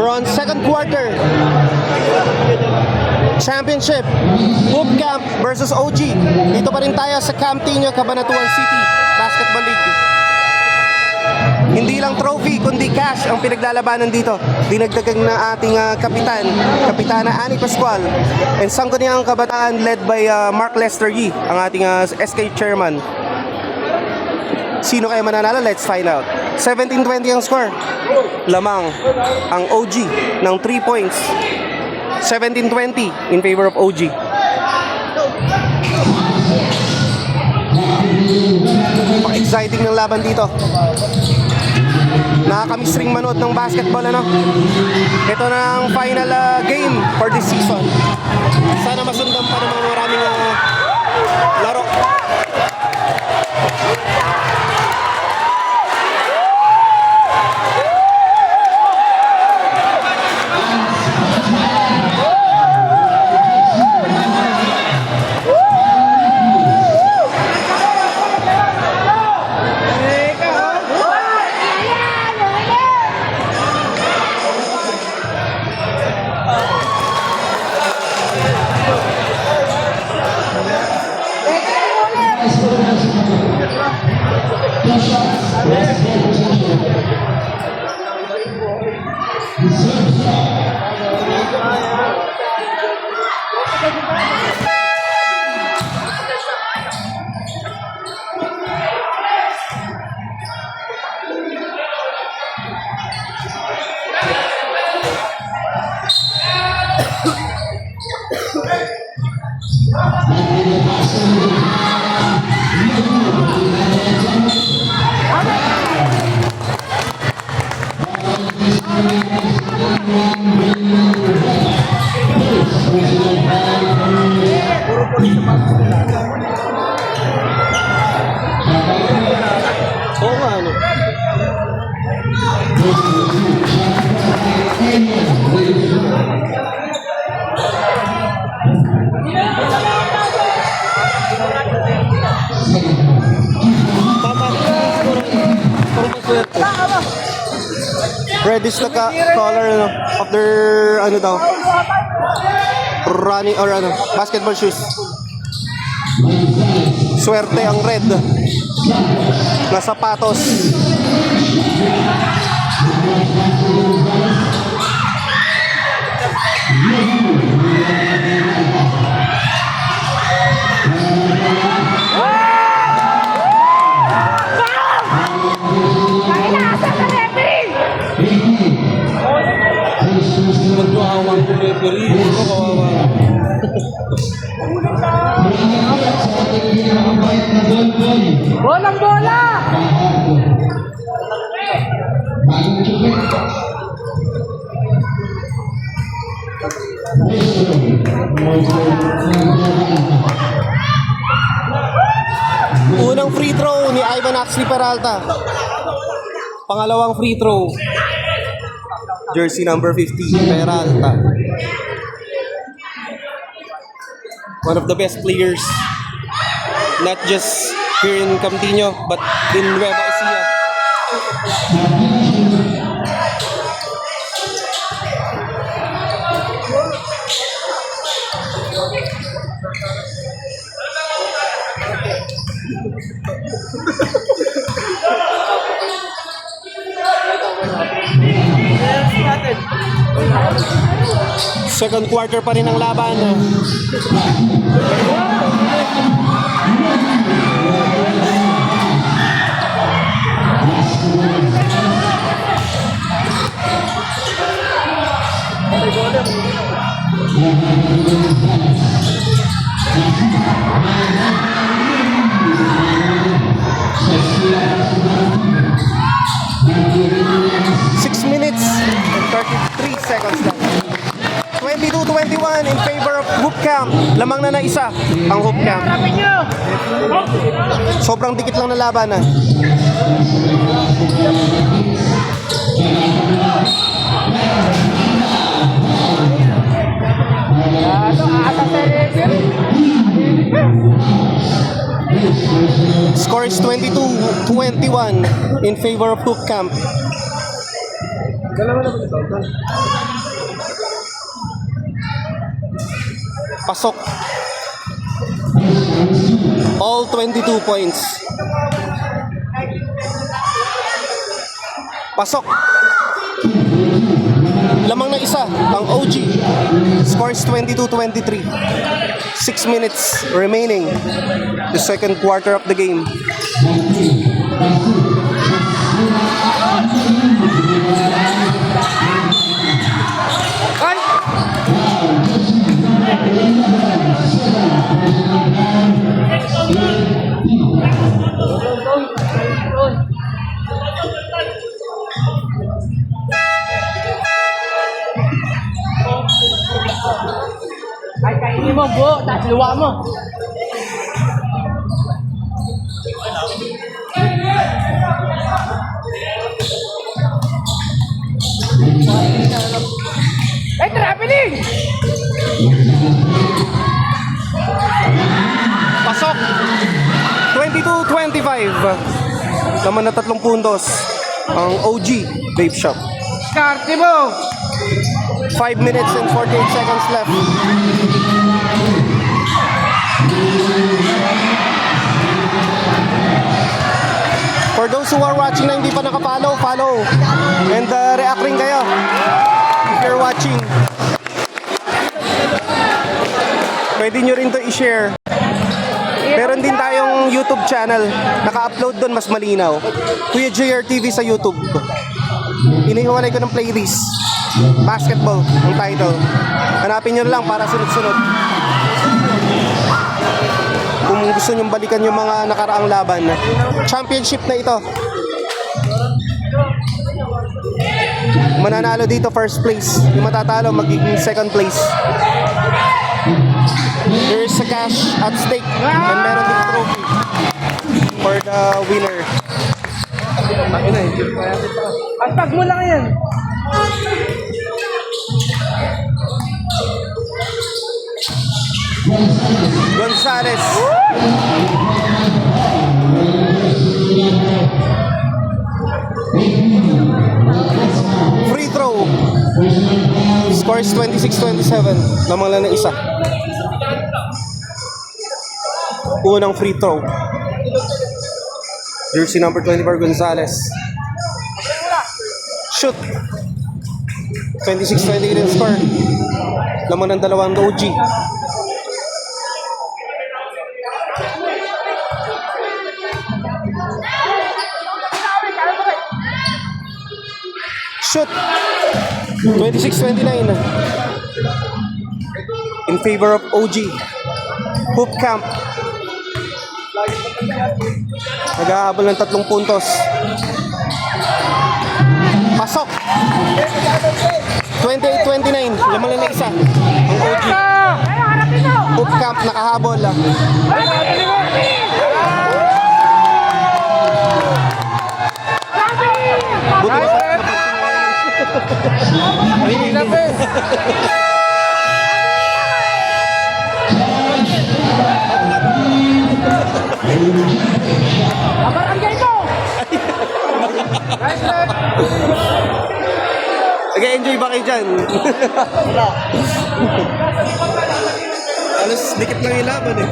We're on second quarter. Championship. Hoop Camp versus OG. Dito pa rin tayo sa Camp Tino, Cabanatuan City Basketball League. Hindi lang trophy, kundi cash ang pinaglalabanan dito. Dinagdagan na ating Kapitana Annie Pascual. And Sangguniang Kabataan led by Mark Lester Yee, ang ating SK chairman. Sino kaya mananalo? Let's find out. 17-20 ang score. Lamang ang OG ng 3 points. 17-20 in favor of OG. Exciting ng laban dito. Nakakamiss ring manood ng basketball, ano? Ito na ang final game for this season. Sana masundan pa ng mga maraming laro. Red is the color of their running or basketball shoes. Swerte ang red na sapatos. Bolang bola! Unang free throw ni Ivan Axley Peralta. Pangalawang free throw, jersey number 50, Peralta. One of the best players, not just here in Camtino, but in Nueva Ecija. Second quarter pa rin ang laban. Six minutes and 33 seconds left. 22-21 in favor of Hoop Camp. Lamang na isa ang Hoop Camp. Sobrang dikit lang na laban. Score is 22-21 in favor of Hoop Camp. Pasok. All 22 points. Pasok. Lamang na isa ang OG. Scores 22-23. 6 minutes remaining. The second quarter of the game. Ay, kainin mo, buo. Tapos luwa mo. Ay, traveling! Pasok. 22-25. Laman na 3 puntos ang OG Vape Shop. Skarte mo! 5 minutes and 48 seconds left. For those who are watching na hindi pa nakapollow, follow. And react rin kayo if you're watching. Pwede nyo rin to i-share. Meron din tayong YouTube channel. Naka-upload doon, mas malinaw. Kuya JR TV sa YouTube. Inihiwalay ko ng playlist. Basketball ang title. Hanapin nyo lang para sunod-sunod. Kung gusto nyo balikan yung mga nakaraang laban. Championship na ito. Mananalo dito first place. Yung matatalo magiging second place. There is a cash at stake and meron din trophy for the winner. Pagpag mo lang yan. Gonzales. Free throw. Scores 26-27. Lamang lang na isa. Unang free throw. Jersey number 24 Gonzales. Shoot. 26-28 yung score. Lamang ng dalawang OG. Shoot. 26-29. In favor of OG. Hoop Camp. Nag-aabol ng 3 puntos. Pasok. 28-29. Lamang lang na isa. Ang OG. Hoop Camp nakahabol. Buti na Barangay mo! nag-enjoy ba kayo dyan? Alos dikit lang yung laban eh.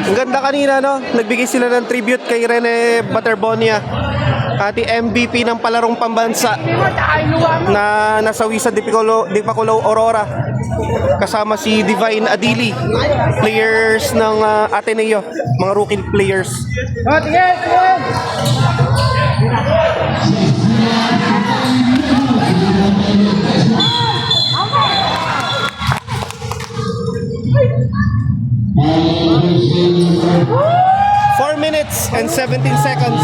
Ang ganda kanina, no? Nagbigay sila ng tribute kay Rene Baterbonia, ati MVP ng palarong pambansa na nasawi sa Dipaculo Aurora. Kasama si Divine Adili, players ng Ateneo, mga rookie players. Tingin! Tingin! 4 minutes and 17 seconds.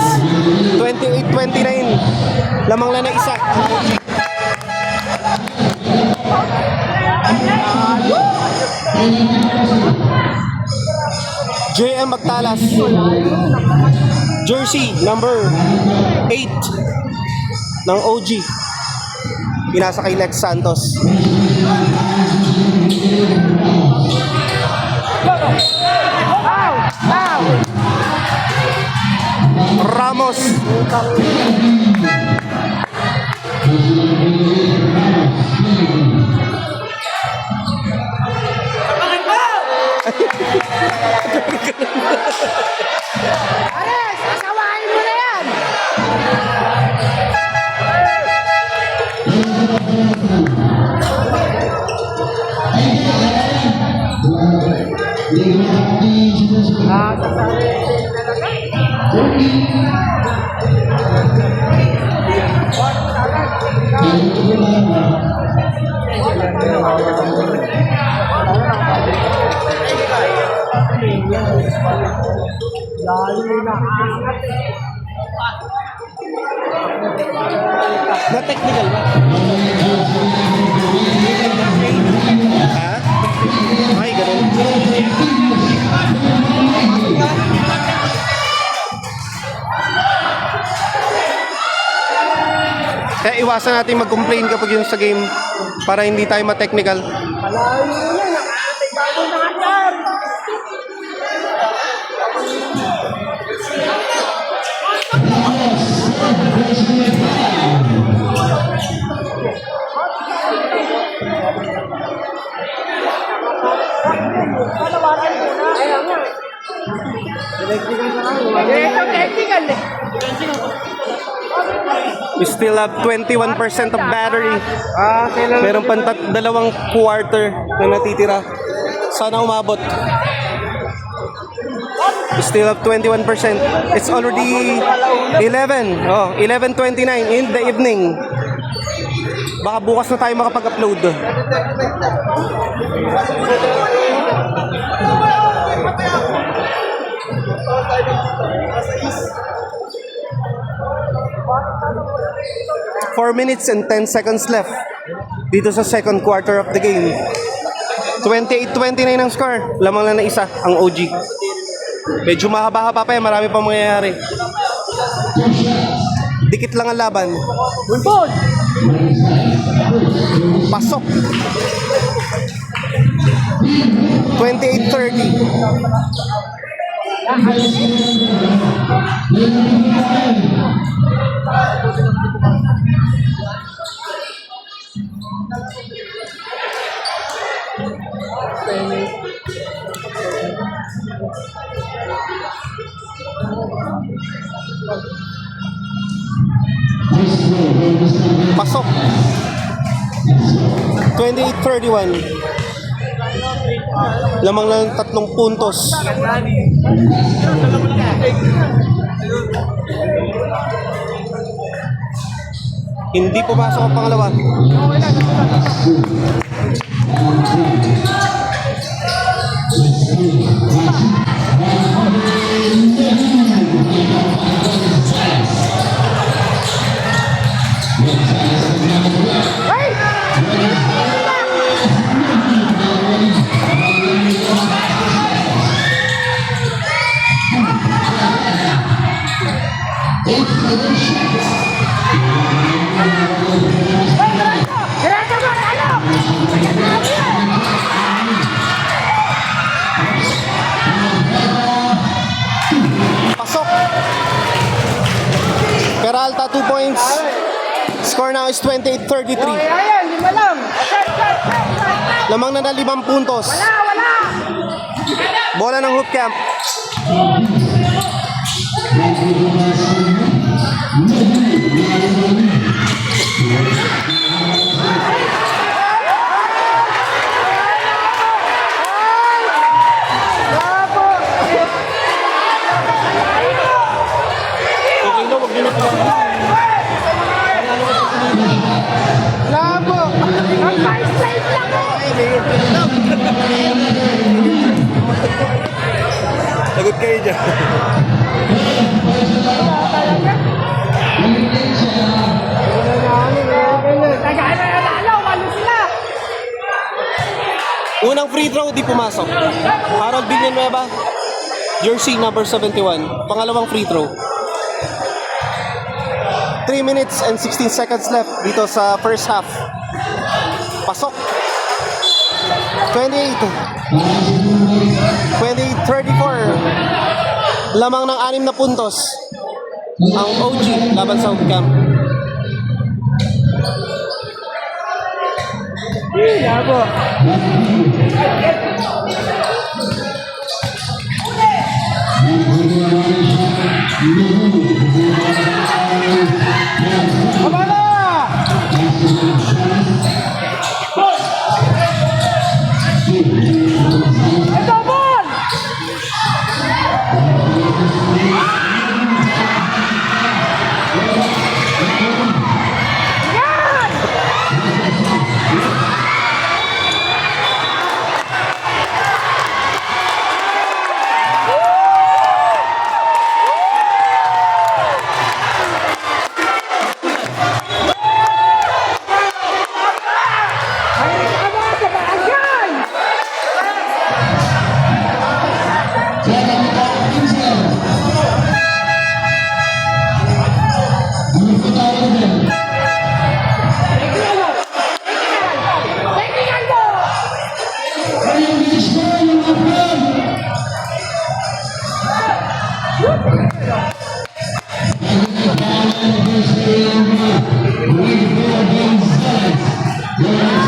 28-29. Lamang lang na isa. JM Magtalas. Jersey number 8 ng OG. Pinasa kay Lex Santos. Ramos. Ares, asawain mo na yan! Na technical ba? Ha? Ay, ganun. Kaya iwasan natin mag-complain kapag yun sa game para hindi tayo ma-technical. Technical eh. We still have 21% of battery. Kailan? Meron pang dalawang quarter na natitira. Sana umabot. We still have 21%. It's already 11. Oh, 11:29 in the evening. Baka bukas na tayo makapag-upload. Four minutes and 10 seconds left dito sa second quarter of the game. 28-29 ang score. Lamang lang na isa ang OG. Medyo mahaba-haba pa yan. Marami pa mangyayari. Dikit lang ang laban. Buntod! Pasok. 28-30. Pasok. 28-31. Lamang lang 3 puntos. Hindi pumasok ang pangalawa. Pasok. Peralta 2 points. Score now is 28-33. Ayan, lima lang. Lamang na 5 puntos. Wala! Bola ng hoop camp. Labo! Ang pa-slide lang eh! Lagot kayo dyan. Tagaan na natalo! Walo sila! Unang free throw, di pumasok. Harold Villanueva, jersey number 71. Pangalawang free throw. 3 minutes and 16 seconds left dito sa first half. Pasok. 28-34. Lamang ng 6 na puntos ang OG laban sa Camp. Labo.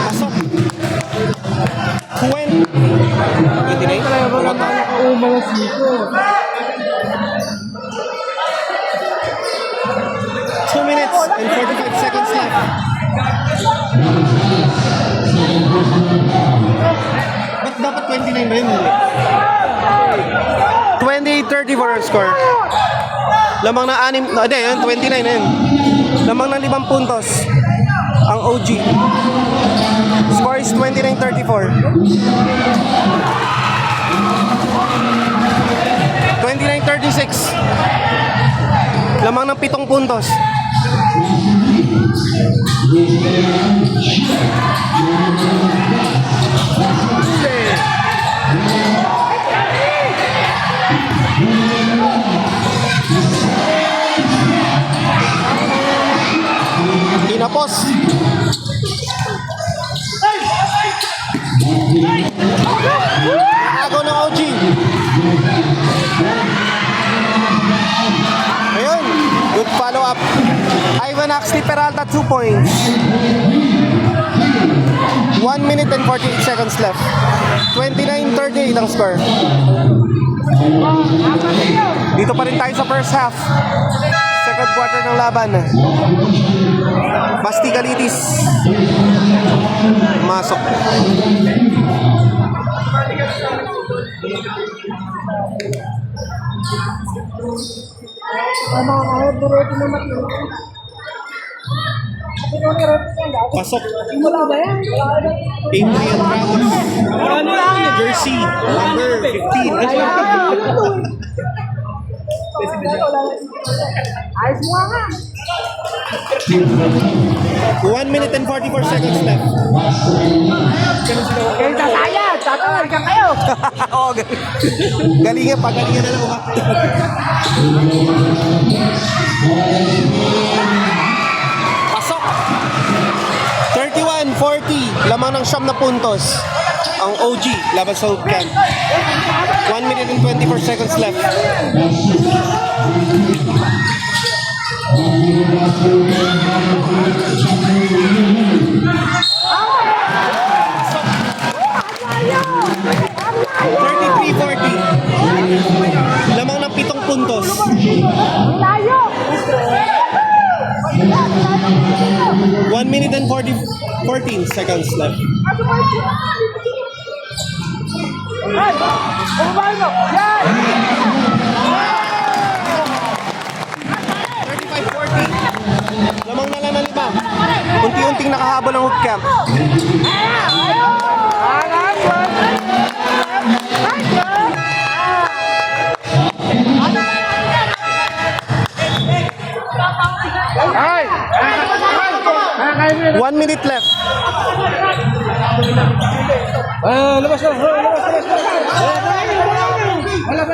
Pasok. 2 minutes and 45 seconds left. Ba't dapat 29 rin? 28-34 ang score. Lamang na 6, hindi, yun, 29 na yun. Lamang na 5 puntos ang OG. Score is 29-34. 29-36. Lamang ng 7 puntos. Tinapos. Agaw ng OG. Ayun, good follow up. Ivan Axley Peralta, 2 points. 1 minute and 48 seconds left. 29-38 ang score. Dito pa rin tayo sa first half. Second quarter ng laban. Basti Galitis. Masok. Pasok. Wala ba yan? Adrian Ramos. Jersey number 15. Ayos mo nga. 1 minute and 44 seconds left. Kayo tatayad. Tatawag kayo. Oo, galingan pa. Galingan na lang. Pasok. 31-40. Lamang ng 9 na puntos ang OG laban sa Camp. 1 minute and 24 seconds left. Lamang ng 7 puntos. Layo. 1 minute and 14 seconds left. Ay! Bumabay mo! Yan! 35-40. Lamang na lang ng 5. Unti-unting nakahabol ang Hoop Camp. Ay! 1 minute left. Labas na. Wala.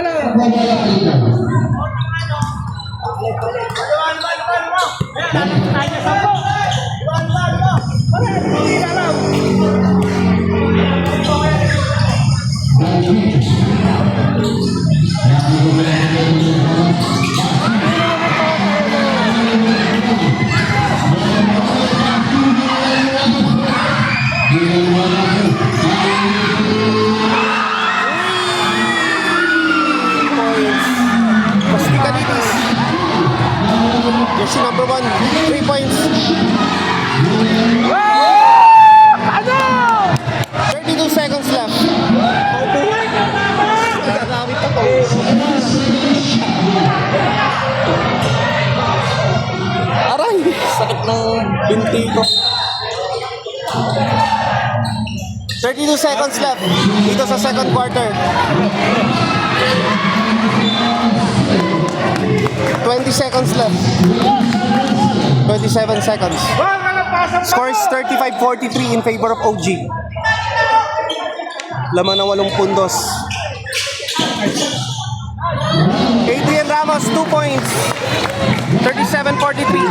Pasticalitis. Jersey number 1, 3 points. 32 seconds left. Aray, sakit ng binti ko. 32 seconds left dito sa second quarter. 20 seconds left. 27 seconds. Score is 35-43 in favor of OG. Laman ng 8 puntos. Adrian Ramos, 2 points. 37-43.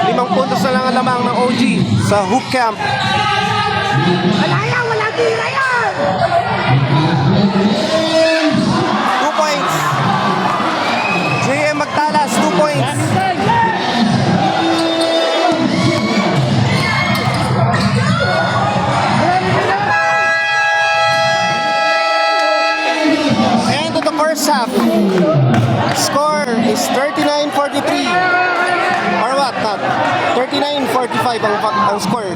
5 puntos na lang ang lamang ng OG sa hoop camp. Wala yan, wala tira yan! 2 points. JM Magtalas, 2 points. End of the first half. Score is 39-43. Or what? Not 39-45 ang score.